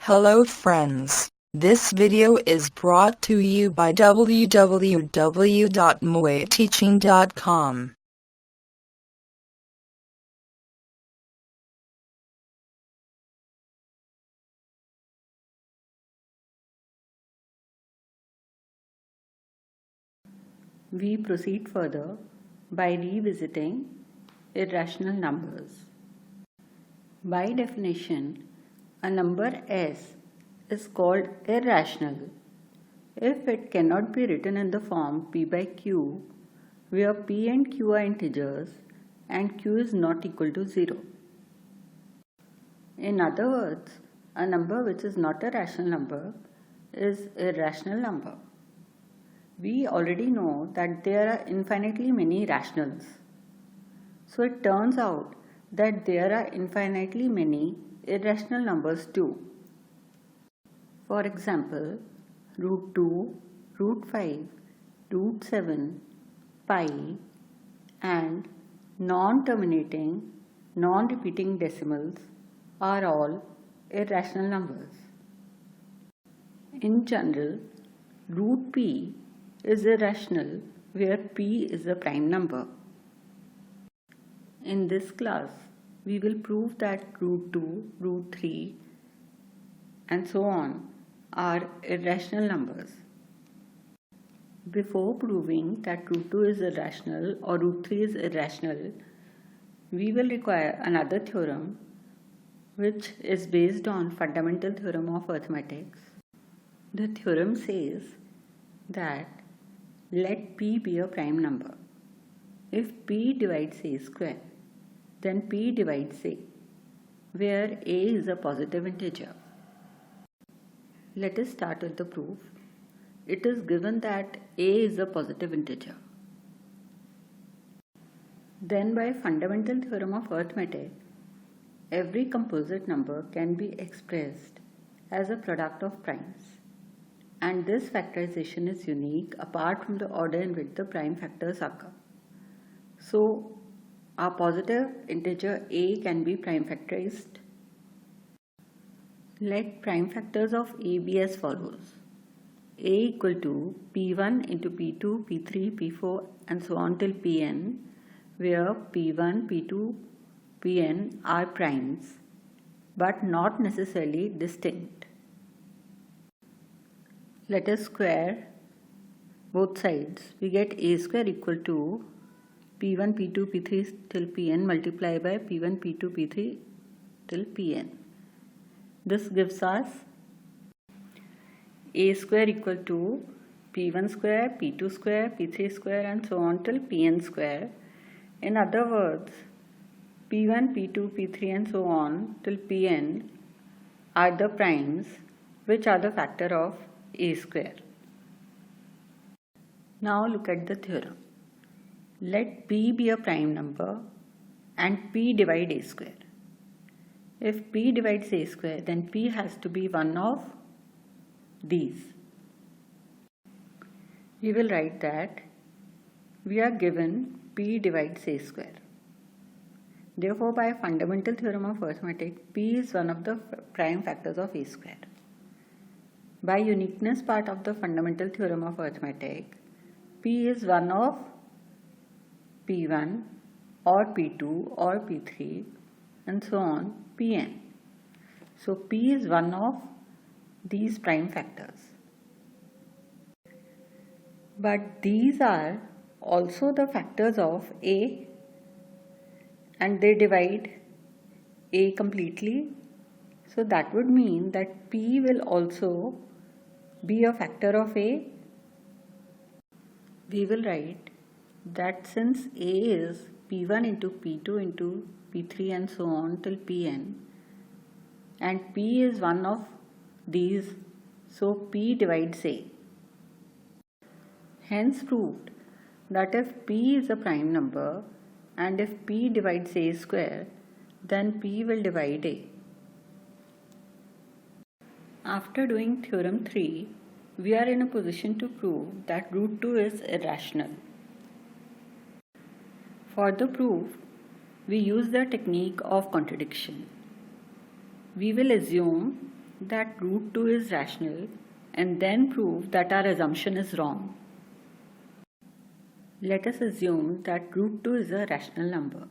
Hello friends, this video is brought to you by www.moeteaching.com. We proceed further by revisiting irrational numbers. By definition, a number S is called irrational if it cannot be written in the form P by Q, where P and Q are integers and Q is not equal to 0. In other words, a number which is not a rational number is a irrational number. We already know that there are infinitely many rationals. So it turns out that there are infinitely many irrational numbers too. For example, root 2, root 5, root 7, pi, and non-terminating, non-repeating decimals are all irrational numbers. In general, root p is irrational where p is a prime number. In this class, we will prove that root 2, root 3, and so on are irrational numbers. Before proving that root 2 is irrational or root 3 is irrational, we will require another theorem which is based on Fundamental Theorem of Arithmetic. The theorem says that let p be a prime number. If p divides a square, then p divides a, where a is a positive integer. Let us start with the proof. It is given that a is a positive integer. Then by Fundamental Theorem of Arithmetic, every composite number can be expressed as a product of primes. And this factorization is unique apart from the order in which the prime factors occur. So, our positive integer a can be prime factorized. Let prime factors of a be as follows. A equal to p1 into p2, p3, p4 and so on till pn, where p1, p2, pn are primes but not necessarily distinct. Let us square both sides. We get a square equal to p1, p2, p3 till pn multiplied by p1, p2, p3 till pn. This gives us a square equal to p1 square, p2 square, p3 square and so on till pn square. In other words, p1, p2, p3 and so on till pn are the primes which are the factor of a square. Now look at the theorem. Let p be a prime number and p divide a square. If p divides a square, then p has to be one of these. We will write that we are given p divides a square. Therefore, by Fundamental Theorem of Arithmetic, p is one of the prime factors of a square. By uniqueness part of the Fundamental Theorem of Arithmetic, p is one of p1 or p2 or p3 and so on pn. So p is one of these prime factors. But these are also the factors of a and they divide a completely. So that would mean that p will also be a factor of a. We will write that since a is p1 into p2 into p3 and so on till pn and p is one of these, so p divides a. Hence proved that if p is a prime number and if p divides a square, then p will divide a. After doing theorem 3, we are in a position to prove that root 2 is irrational. For the proof, we use the technique of contradiction. We will assume that root 2 is rational and then prove that our assumption is wrong. Let us assume that root 2 is a rational number.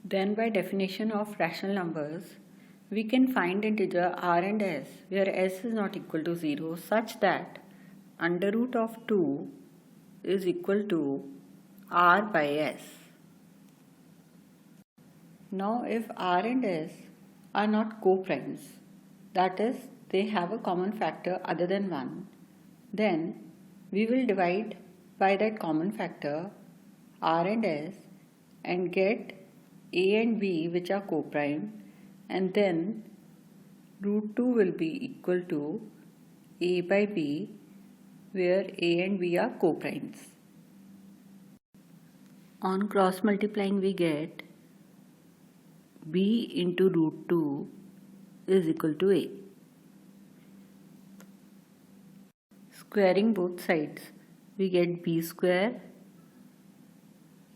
Then by definition of rational numbers, we can find integer r and s where s is not equal to 0 such that under root of 2 is equal to r by s. Now if r and s are not co-primes, that is, they have a common factor other than 1, then we will divide by that common factor r and s and get a and b which are co-prime, and then root 2 will be equal to a by b where a and b are co-primes. On cross multiplying we get b into root 2 is equal to a. Squaring both sides we get b square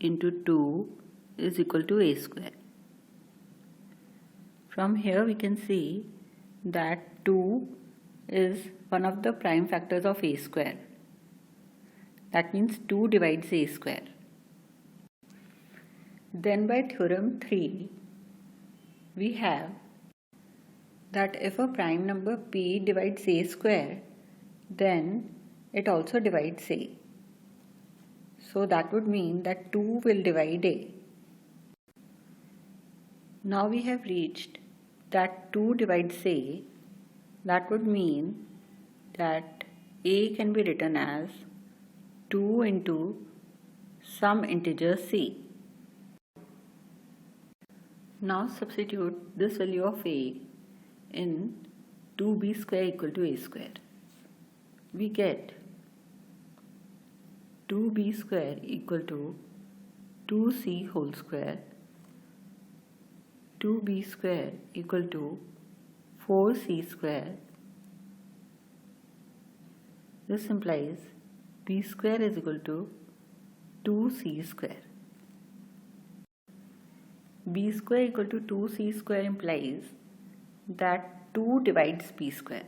into 2 is equal to a square. From here we can see that 2 is one of the prime factors of a square. That means 2 divides a square. Then by theorem 3 we have that if a prime number p divides a square, then it also divides a. So that would mean that 2 will divide a. Now we have reached that 2 divides a. That would mean that a can be written as 2 into some integer c. Now substitute this value of a in 2b square equal to a square. We get 2b square equal to 2c whole square, 2b square equal to 4c square. This implies b square is equal to 2c square. B square equal to 2c square implies that 2 divides b square.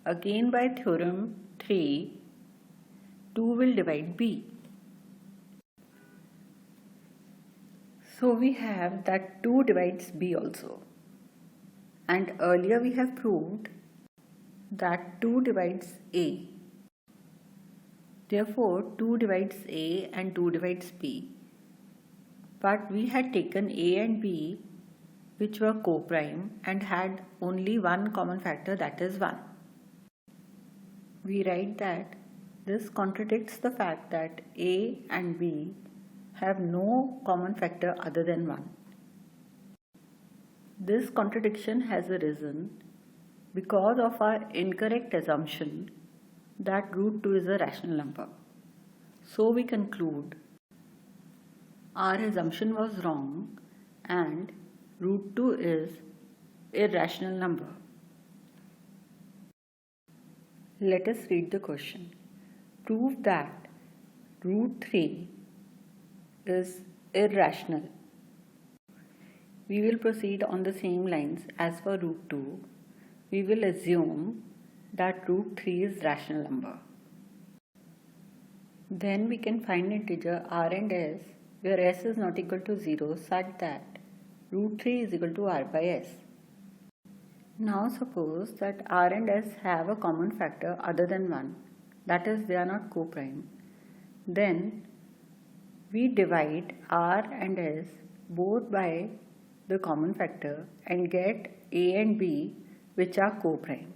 Again by theorem 3, 2 will divide b. So we have that 2 divides b also. And earlier we have proved that 2 divides a. Therefore 2 divides a and 2 divides b. But we had taken a and b which were co-prime and had only one common factor, that is 1. We write that this contradicts the fact that a and b have no common factor other than 1. This contradiction has arisen because of our incorrect assumption that root 2 is a rational number. So we conclude our assumption was wrong and root 2 is irrational number. Let us read the question. Prove that root 3 is irrational. We will proceed on the same lines as for root 2. We will assume that root 3 is rational number. Then we can find integer r and s where s is not equal to 0 such that root 3 is equal to r by s. Now suppose that r and s have a common factor other than 1, that is, they are not co-prime. Then we divide r and s both by the common factor and get a and b which are co-prime.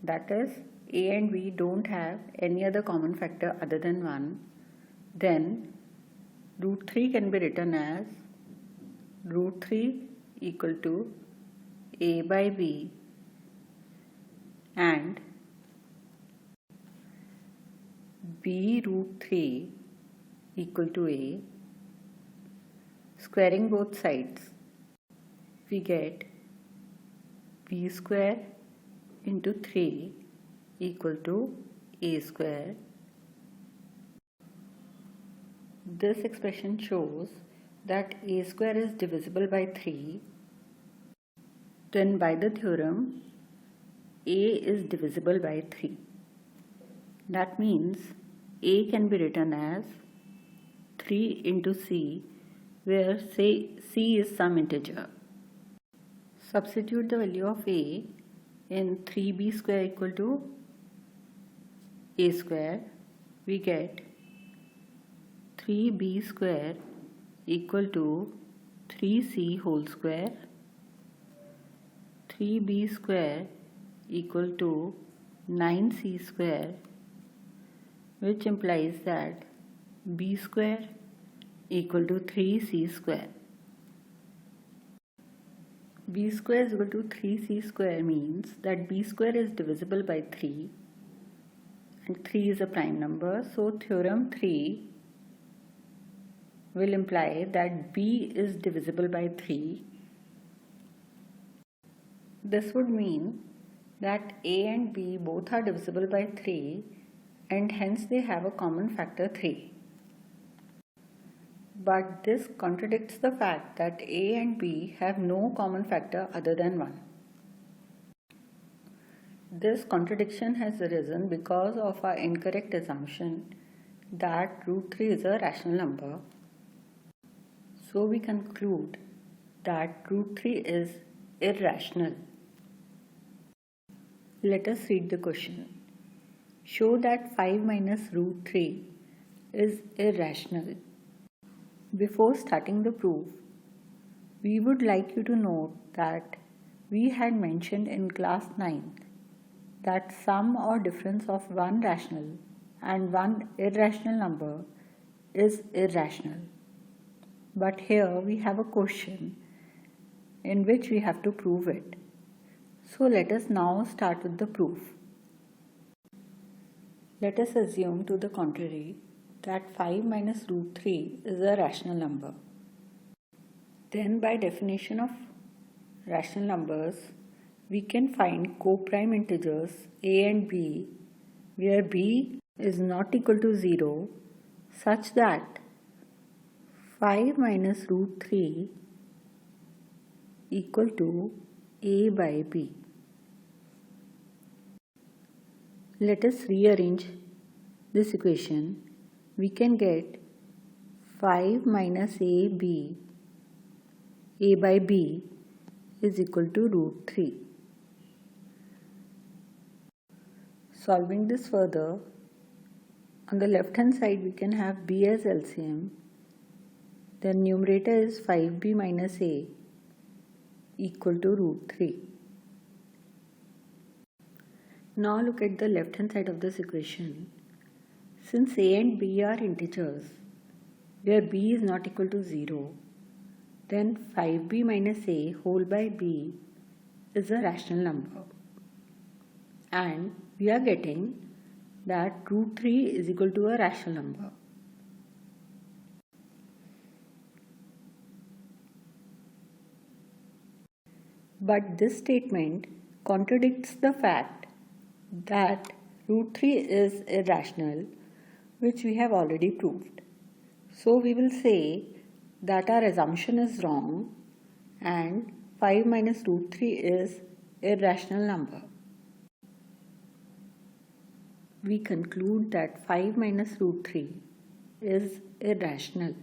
That is, a and b don't have any other common factor other than 1. Then root 3 can be written as root 3 equal to a by b and b root 3 equal to a. Squaring both sides we get b square into 3 equal to a square. This expression shows that a square is divisible by 3. Then by the theorem, A is divisible by 3. That means A can be written as 3 into C, where say C is some integer. Substitute the value of A in 3b square equal to A square. We get 3b square equal to 3c whole square. 3b square equal to 9c square, which implies that b square equal to 3c square. B square is equal to 3c square means that b square is divisible by 3 and 3 is a prime number. So theorem 3 will imply that b is divisible by 3. This would mean that a and b both are divisible by 3 and hence they have a common factor 3. But this contradicts the fact that a and b have no common factor other than 1. This contradiction has arisen because of our incorrect assumption that root 3 is a rational number. So we conclude that root 3 is irrational. Let us read the question. Show that 5 minus root 3 is irrational. Before starting the proof, we would like you to note that we had mentioned in class 9 that sum or difference of one rational and one irrational number is irrational. But here we have a question in which we have to prove it. So let us now start with the proof. Let us assume to the contrary that 5 minus root 3 is a rational number. Then by definition of rational numbers, we can find co-prime integers a and b where b is not equal to 0 such that 5 minus root 3 equal to a by b. Let us rearrange this equation. We can get 5 minus a by b is equal to root 3. Solving this further, on the left hand side we can have b as LCM. The numerator is 5b minus a equal to root 3. Now look at the left hand side of this equation. Since a and b are integers where b is not equal to 0, then 5b minus a whole by b is a rational number. And we are getting that root 3 is equal to a rational number. But this statement contradicts the fact that root 3 is irrational, which we have already proved. So we will say that our assumption is wrong and 5 minus root 3 is irrational number. We conclude that 5 minus root 3 is irrational.